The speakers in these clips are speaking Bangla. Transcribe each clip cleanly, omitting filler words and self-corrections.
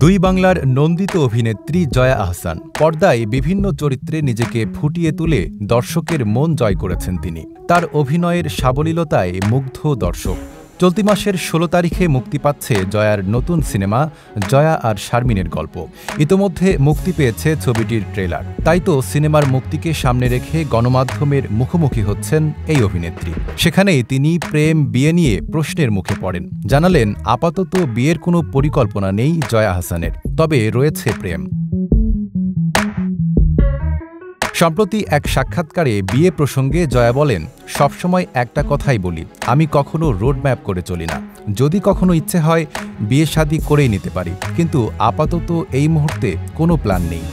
দুই বাংলার নন্দিত অভিনেত্রী জয়া আহসান পর্দায় বিভিন্ন চরিত্রে নিজেকে ফুটিয়ে তুলে দর্শকের মন জয় করেছেন তিনি। তার অভিনয়ের সাবলীলতায় মুগ্ধ দর্শক। চলতি মাসের ১৬ তারিখে মুক্তি পাচ্ছে জয়ার নতুন সিনেমা জয়া আর শারমিনের গল্প। ইতোমধ্যে মুক্তি পেয়েছে ছবিটির ট্রেলার। তাই তো সিনেমার মুক্তিকে সামনে রেখে গণমাধ্যমের মুখোমুখি হচ্ছেন এই অভিনেত্রী। সেখানেই তিনি প্রেম বিয়ে নিয়ে প্রশ্নের মুখে পড়েন। জানালেন, আপাতত বিয়ের কোনো পরিকল্পনা নেই জয়া আহসানের, তবে রয়েছে প্রেম। সম্প্রতি এক সাক্ষাৎকারে বিয়ে প্রসঙ্গে জয়া বলেন, সবসময় একটা কথাই বলি, আমি কখনো রোডম্যাপ করে চলি না। যদি কখনো ইচ্ছে হয় বিয়ে শাদী করেই নিতে পারি, কিন্তু আপাতত এই মুহূর্তে কোনো প্ল্যান নেই।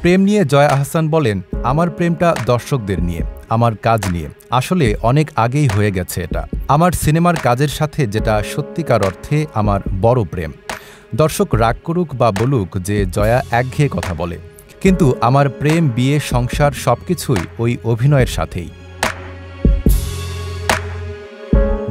প্রেম নিয়ে জয়া আহসান বলেন, আমার প্রেমটা দর্শকদের নিয়ে, আমার কাজ নিয়ে। আসলে অনেক আগেই হয়ে গেছে এটা। আমার সিনেমার কাজের সাথে, যেটা সত্যিকার অর্থে আমার বড় প্রেম। দর্শক রাগ করুক বা বলুক যে জয়া একঘেয়ে কথা বলে, কিন্তু আমার প্রেম, বিয়ে, সংসার সবকিছুই ওই অভিনয়ের সাথেই।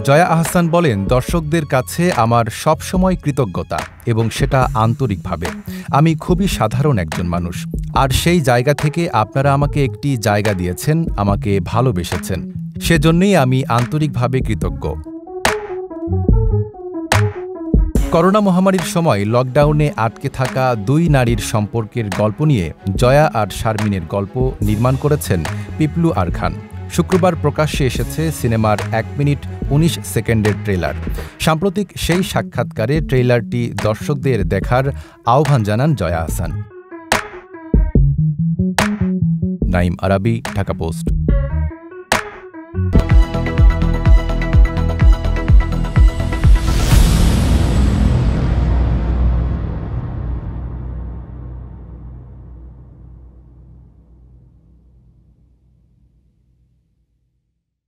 জয়া আহসান বলেন, দর্শকদের কাছে আমার সবসময় কৃতজ্ঞতা, এবং সেটা আন্তরিকভাবে। আমি খুবই সাধারণ একজন মানুষ, আর সেই জায়গা থেকে আপনারা আমাকে একটি জায়গা দিয়েছেন, আমাকে ভালোবেসেছেন, সেজন্যই আমি আন্তরিকভাবে কৃতজ্ঞ। করোনা মহামারীর সময় লকডাউনে আটকে থাকা দুই নারীর সম্পর্কের গল্প নিয়ে জয়া আর শারমিনের গল্প নির্মাণ করেছেন পিপলু আর খান। শুক্রবার প্রকাশ্যে এসেছে সিনেমার ১ মিনিট ১৯ সেকেন্ডের ট্রেলার। সাম্প্রতিক সেই সাক্ষাৎকারে ট্রেলারটি দর্শকদের দেখার আহ্বান জানান জয়া আহসান। নাঈম আরাবী, ঢাকা পোস্ট।